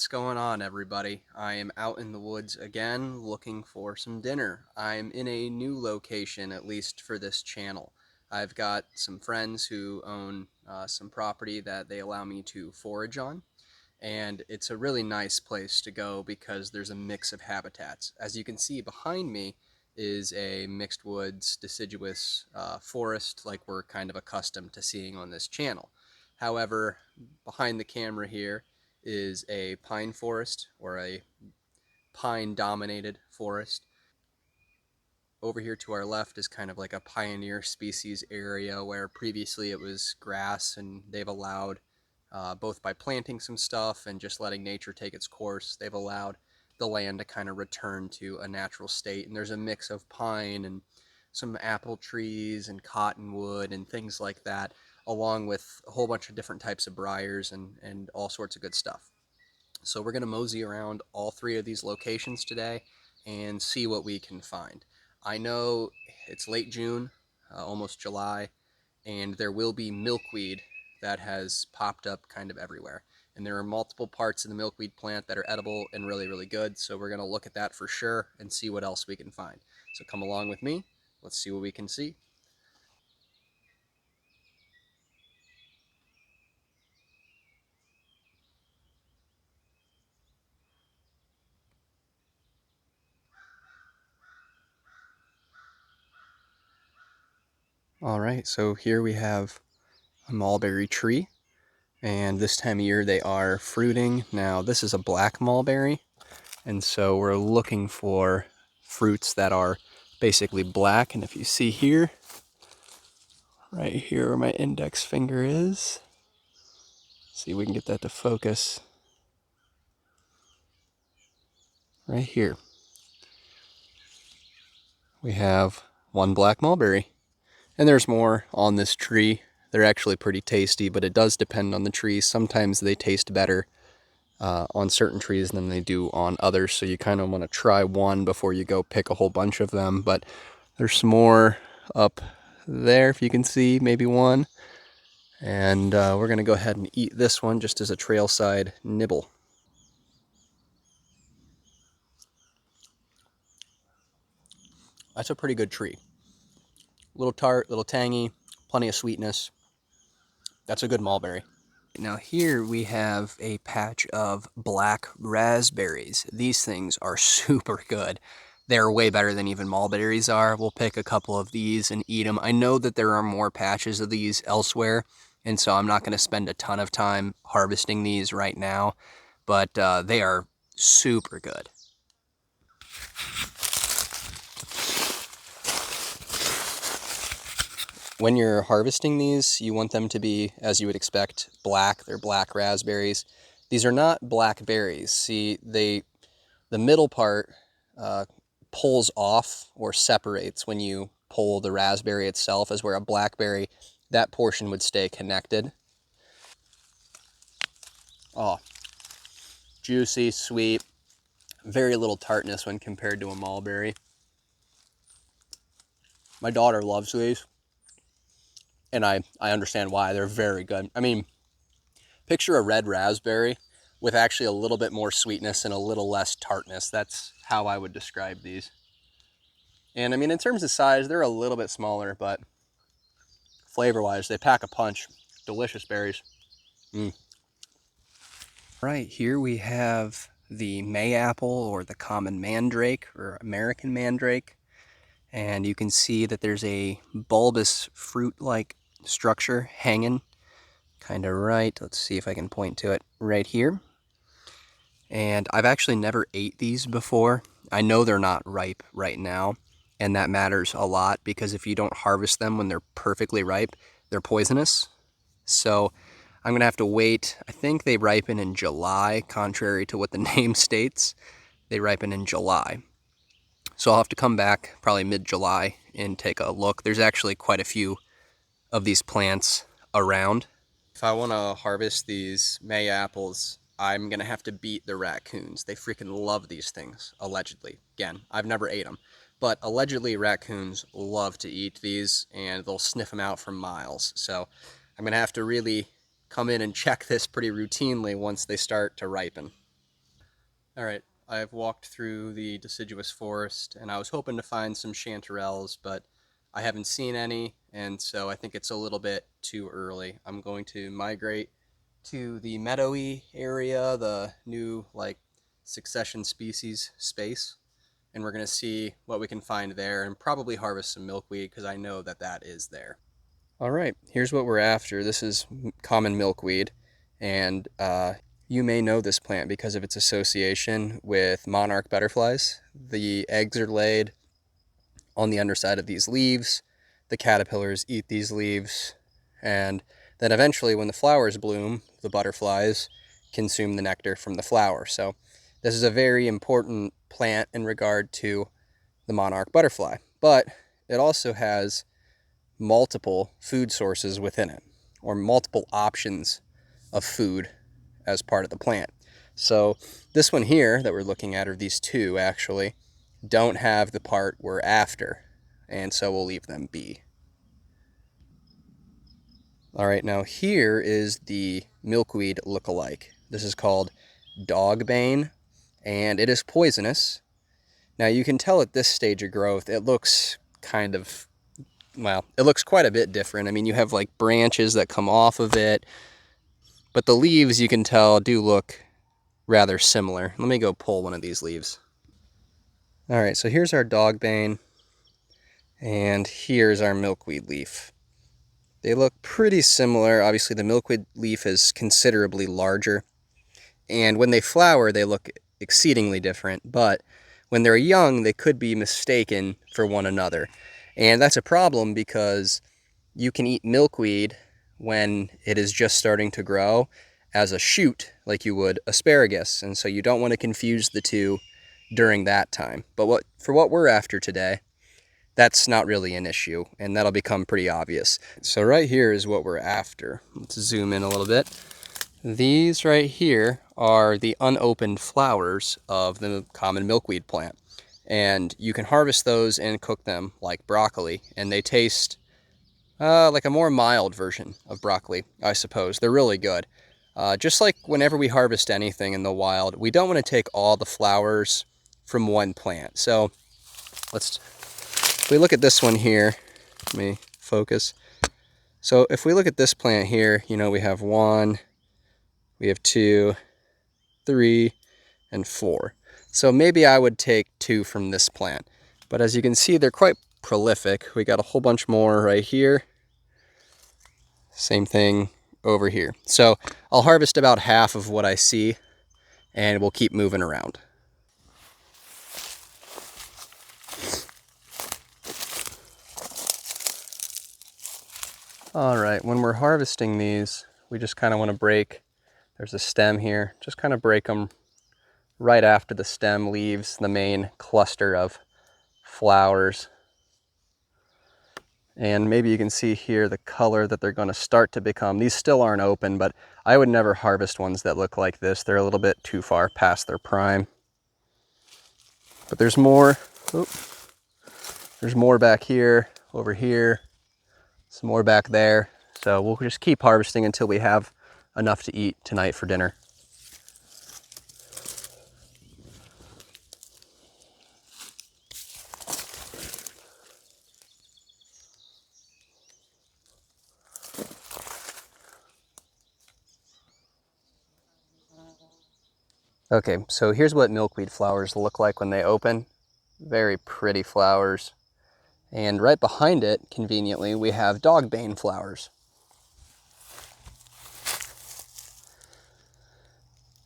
What's going on, everybody? I am out in the woods again looking for some dinner. I'm in a new location, at least for this channel. I've got some friends who own some property that they allow me to forage on, and it's a really nice place to go because there's a mix of habitats. As you can see behind me is a mixed woods deciduous forest like we're kind of accustomed to seeing on this channel. However, behind the camera here is a pine forest or a pine dominated forest. Over here to our left is kind of like a pioneer species area where previously it was grass, and they've allowed, both by planting some stuff and just letting nature take its course, they've allowed the land to kind of return to a natural state. And there's a mix of pine and some apple trees and cottonwood and things like that, along with a whole bunch of different types of briars and all sorts of good stuff. So we're going to mosey around all three of these locations today and see what we can find. I know it's late June, almost July, and there will be milkweed that has popped up kind of everywhere. And there are multiple parts of the milkweed plant that are edible and really, really good. So we're going to look at that for sure and see what else we can find. So come along with me. Let's see what we can see. All right, so here we have a mulberry tree. And this time of year they are fruiting. Now this is a black mulberry, and so we're looking for fruits that are basically black. And if you see here, right here where my index finger is, see if we can get that to focus. Right here we have one black mulberry, and there's more on this tree. They're actually pretty tasty, but it does depend on the tree. Sometimes they taste better on certain trees than they do on others, so you kind of want to try one before you go pick a whole bunch of them. But there's some more up there, if you can see, maybe one. And we're going to go ahead and eat this one just as a trailside nibble. That's a pretty good tree. A little tart, a little tangy, plenty of sweetness. That's a good mulberry. Now here we have a patch of black raspberries. These things are super good. They're way better than even mulberries are. We'll pick a couple of these and eat them. I know that there are more patches of these elsewhere, and so I'm not going to spend a ton of time harvesting these right now, but they are super good. When you're harvesting these, you want them to be, as you would expect, black. They're black raspberries. These are not black berries. See, the middle part pulls off or separates when you pull the raspberry itself, as where a blackberry, that portion would stay connected. Oh, juicy, sweet, very little tartness when compared to a mulberry. My daughter loves these, and I understand why. They're very good. I mean, picture a red raspberry with actually a little bit more sweetness and a little less tartness. That's how I would describe these. And I mean, in terms of size, they're a little bit smaller, but flavor-wise, they pack a punch. Delicious berries. Right, here we have the mayapple, or the common mandrake, or American mandrake. And you can see that there's a bulbous fruit-like structure hanging kind of right. Let's see if I can point to it right here. And I've actually never ate these before. I know they're not ripe right now, and that matters a lot because if you don't harvest them when they're perfectly ripe, they're poisonous. So I'm gonna have to wait. I think they ripen in July, contrary to what the name states. They ripen in July. So I'll have to come back probably mid-July and take a look. There's actually quite a few of these plants around. If I want to harvest these May apples, I'm going to have to beat the raccoons. They freaking love these things, allegedly. Again, I've never ate them. But allegedly, raccoons love to eat these, and they'll sniff them out for miles. So I'm going to have to really come in and check this pretty routinely once they start to ripen. All right, I've walked through the deciduous forest and I was hoping to find some chanterelles, but I haven't seen any, and so I think it's a little bit too early. I'm going to migrate to the meadowy area, the new like succession species space, and we're going to see what we can find there and probably harvest some milkweed because I know that that is there. All right, here's what we're after. This is common milkweed, and you may know this plant because of its association with monarch butterflies. The eggs are laid on the underside of these leaves. The caterpillars eat these leaves, and then eventually, when the flowers bloom, the butterflies consume the nectar from the flower. So, this is a very important plant in regard to the monarch butterfly, but it also has multiple food sources within it, or multiple options of food as part of the plant. So this one here that we're looking at, or these two actually, don't have the part we're after, and so we'll leave them be. All right, now here is the milkweed look-alike. This is called dogbane, and it is poisonous. Now you can tell at this stage of growth, it looks kind of, well, it looks quite a bit different. I mean, you have like branches that come off of it, but the leaves you can tell do look rather similar. Let me go pull one of these leaves. All right, so here's our dogbane, and here's our milkweed leaf. They look pretty similar. Obviously, the milkweed leaf is considerably larger, and when they flower, they look exceedingly different, but when they're young, they could be mistaken for one another. And that's a problem because you can eat milkweed when it is just starting to grow as a shoot, like you would asparagus, and so you don't want to confuse the two during that time. But for what we're after today, that's not really an issue, and that'll become pretty obvious. So right here is what we're after. Let's zoom in a little bit. These right here are the unopened flowers of the common milkweed plant, and you can harvest those and cook them like broccoli, and they taste like a more mild version of broccoli, I suppose. They're really good. Just like whenever we harvest anything in the wild, we don't want to take all the flowers from one plant. So if we look at this one here, let me focus. So if we look at this plant here, you know, we have 1, we have 2, 3, and 4. So maybe I would take 2 from this plant. But as you can see, they're quite prolific. We got a whole bunch more right here. Same thing over here. So I'll harvest about half of what I see, and we'll keep moving around. All right, when we're harvesting these, we just kind of want to break, there's a stem here, just kind of break them right after the stem leaves the main cluster of flowers. And maybe you can see here the color that they're going to start to become. These still aren't open, but I would never harvest ones that look like this. They're a little bit too far past their prime. But there's more. Oop. There's more back here, over here, some more back there. So we'll just keep harvesting until we have enough to eat tonight for dinner. Okay, so here's what milkweed flowers look like when they open. Very pretty flowers. And right behind it, conveniently, we have dogbane flowers.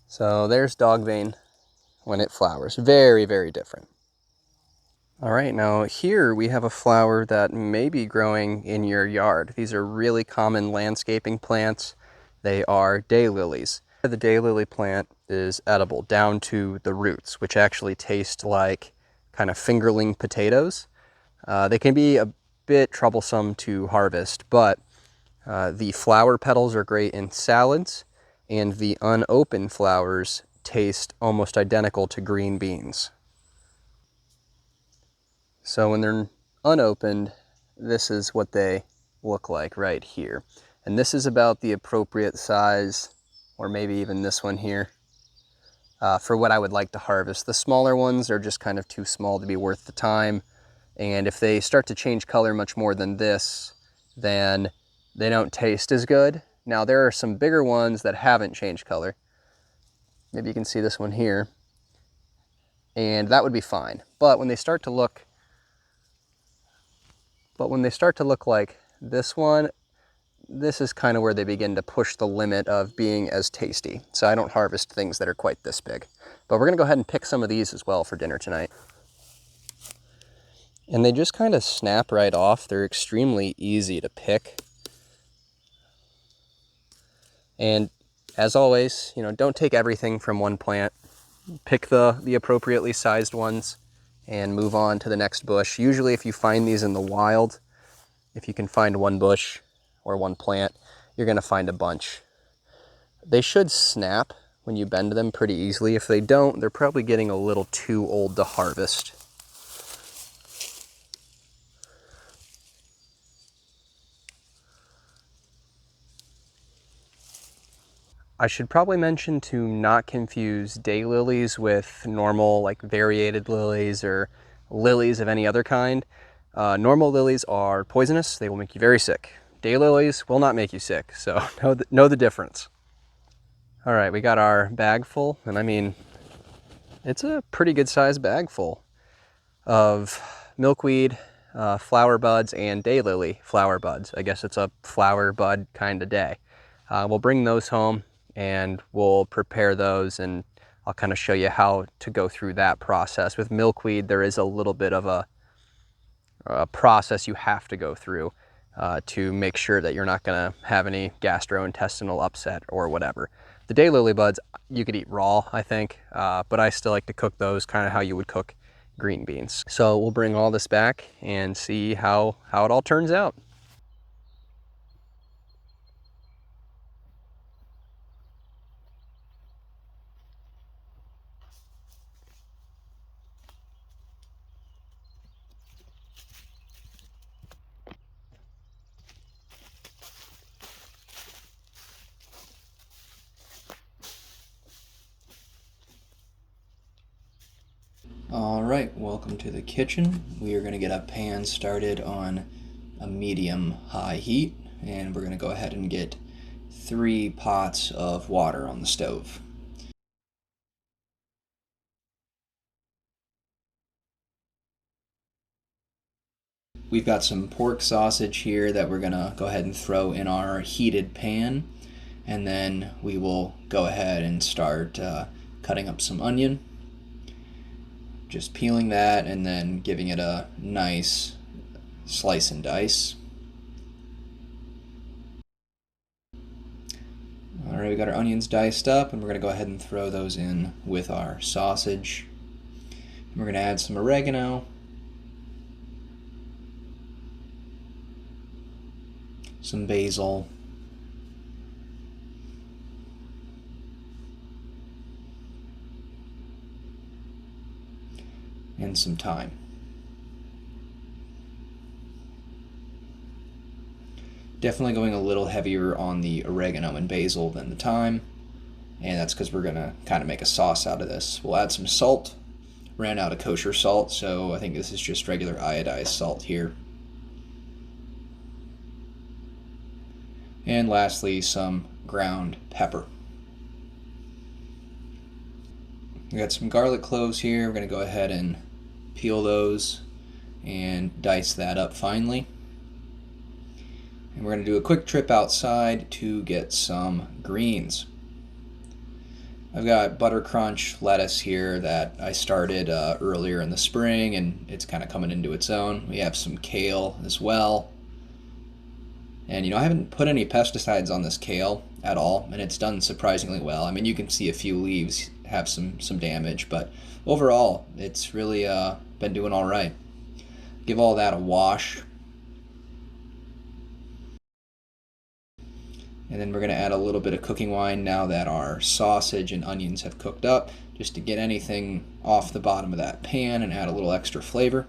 So there's dogbane when it flowers. Very, very different. All right, now here we have a flower that may be growing in your yard. These are really common landscaping plants. They are daylilies. The daylily plant is edible down to the roots, which actually taste like kind of fingerling potatoes. They can be a bit troublesome to harvest, but the flower petals are great in salads, and the unopened flowers taste almost identical to green beans. So when they're unopened, this is what they look like right here. And this is about the appropriate size, or maybe even this one here. for what I would like to harvest. The smaller ones are just kind of too small to be worth the time. And if they start to change color much more than this, then they don't taste as good. Now there are some bigger ones that haven't changed color. Maybe you can see this one here. And that would be fine. But when they start to look like this one, this is kind of where they begin to push the limit of being as tasty. So I don't harvest things that are quite this big. But we're gonna go ahead and pick some of these as well for dinner tonight. And they just kind of snap right off. They're extremely easy to pick. And as always, you know, don't take everything from one plant. Pick the appropriately sized ones and move on to the next bush. Usually if you find these in the wild, if you can find one bush or one plant, you're gonna find a bunch. They should snap when you bend them pretty easily. If they don't, they're probably getting a little too old to harvest. I should probably mention to not confuse daylilies with normal, like variated lilies or lilies of any other kind. Normal lilies are poisonous. They will make you very sick. Daylilies will not make you sick, so know the difference. All right, we got our bag full, and I mean, it's a pretty good sized bag full of milkweed, flower buds, and daylily flower buds. I guess it's a flower bud kind of day. We'll bring those home and we'll prepare those, and I'll kind of show you how to go through that process. With milkweed, there is a little bit of a process you have to go through to make sure that you're not going to have any gastrointestinal upset or whatever. The daylily buds you could eat raw, I think, but I still like to cook those kind of how you would cook green beans. So we'll bring all this back and see how it all turns out. All right, welcome to the kitchen. We are going to get a pan started on a medium-high heat, and we're going to go ahead and get 3 pots of water on the stove. We've got some pork sausage here that we're going to go ahead and throw in our heated pan, and then we will go ahead and start cutting up some onion. Just peeling that and then giving it a nice slice and dice. All right, we got our onions diced up, and we're going to go ahead and throw those in with our sausage. And we're going to add some oregano, some basil, and some thyme. Definitely going a little heavier on the oregano and basil than the thyme, and that's because we're going to kind of make a sauce out of this. We'll add some salt. Ran out of kosher salt, so I think this is just regular iodized salt here. And lastly, some ground pepper. We got some garlic cloves here. We're going to go ahead and peel those and dice that up finely. And we're going to do a quick trip outside to get some greens. I've got butter crunch lettuce here that I started earlier in the spring, and it's kind of coming into its own. We have some kale as well. And I haven't put any pesticides on this kale at all, and it's done surprisingly well. I mean, you can see a few leaves have some damage, but overall, it's really been doing all right. Give all that a wash. And then we're going to add a little bit of cooking wine now that our sausage and onions have cooked up, just to get anything off the bottom of that pan and add a little extra flavor.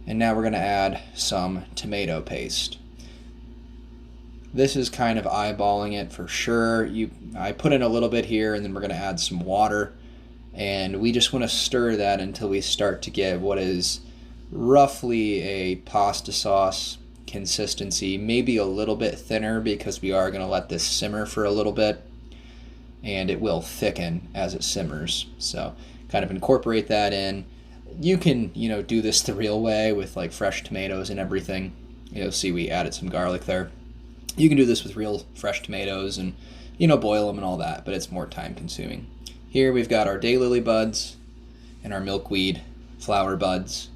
And now we're going to add some tomato paste. This is kind of eyeballing it for sure. I put in a little bit here, and then we're going to add some water. And we just want to stir that until we start to get what is roughly a pasta sauce consistency, maybe a little bit thinner because we are going to let this simmer for a little bit, and it will thicken as it simmers. So kind of incorporate that in. You can, do this the real way with like fresh tomatoes and everything. You'll see we added some garlic there. You can do this with real fresh tomatoes and, boil them and all that, but it's more time consuming. Here we've got our daylily buds and our milkweed flower buds.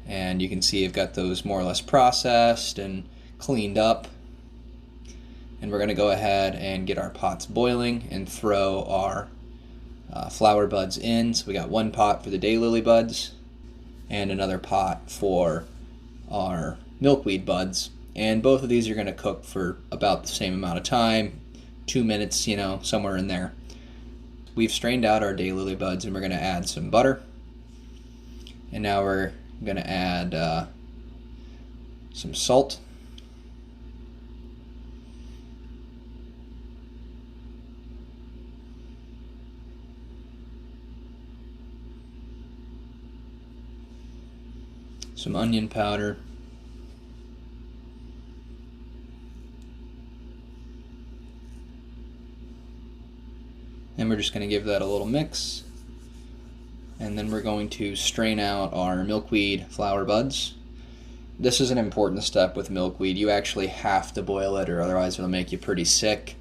And you can see I've got those more or less processed and cleaned up. And we're going to go ahead and get our pots boiling and throw our flower buds in. So we got one pot for the daylily buds and another pot for our milkweed buds. And both of these are going to cook for about the same amount of time, 2 minutes, somewhere in there. We've strained out our daylily buds and we're going to add some butter. And now we're going to add some salt. Some onion powder. And we're just going to give that a little mix. And then we're going to strain out our milkweed flower buds. This is an important step with milkweed. You actually have to boil it or otherwise it'll make you pretty sick.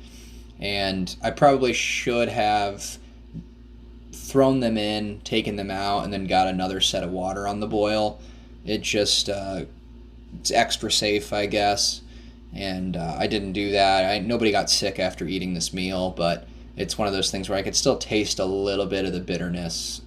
And I probably should have thrown them in, taken them out, and then got another set of water on the boil. It just, it's extra safe, I guess. And I didn't do that. Nobody got sick after eating this meal, but it's one of those things where I could still taste a little bit of the bitterness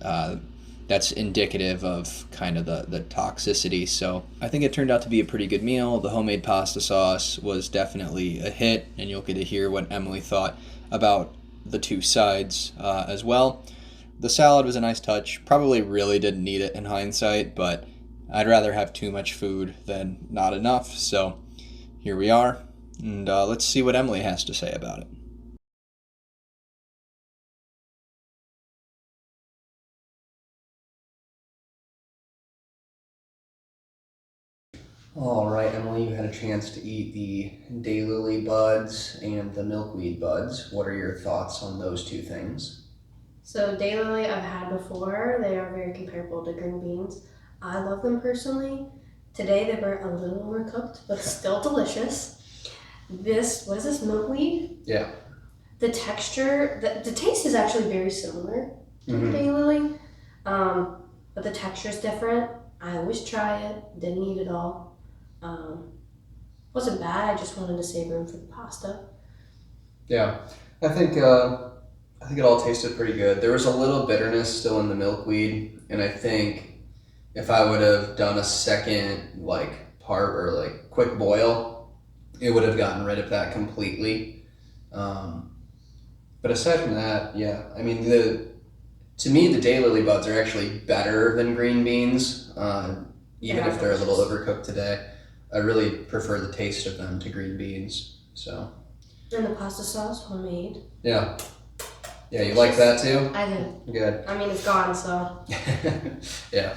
that's indicative of kind of the toxicity. So I think it turned out to be a pretty good meal. The homemade pasta sauce was definitely a hit, and you'll get to hear what Emily thought about the two sides as well. The salad was a nice touch. Probably really didn't need it in hindsight, but I'd rather have too much food than not enough. So here we are, and let's see what Emily has to say about it. All right, Emily, you had a chance to eat the daylily buds and the milkweed buds. What are your thoughts on those two things? So daylily I've had before. They are very comparable to green beans. I love them personally. Today they were a little overcooked, but still delicious. What is this, milkweed? Yeah. The texture, the taste is actually very similar to the Mm-hmm. daylily, but the texture is different. I always try it, didn't eat it all. Wasn't bad, I just wanted to save room for the pasta. Yeah, I think it all tasted pretty good. There was a little bitterness still in the milkweed, and I think if I would have done a second part or quick boil, it would have gotten rid of that completely. But aside from that, yeah, I mean to me the daylily buds are actually better than green beans, even if they're a little overcooked today. I really prefer the taste of them to green beans. So. And the pasta sauce, homemade. Yeah. Yeah, you like that too? I did. Good. I mean, it's gone, so. Yeah.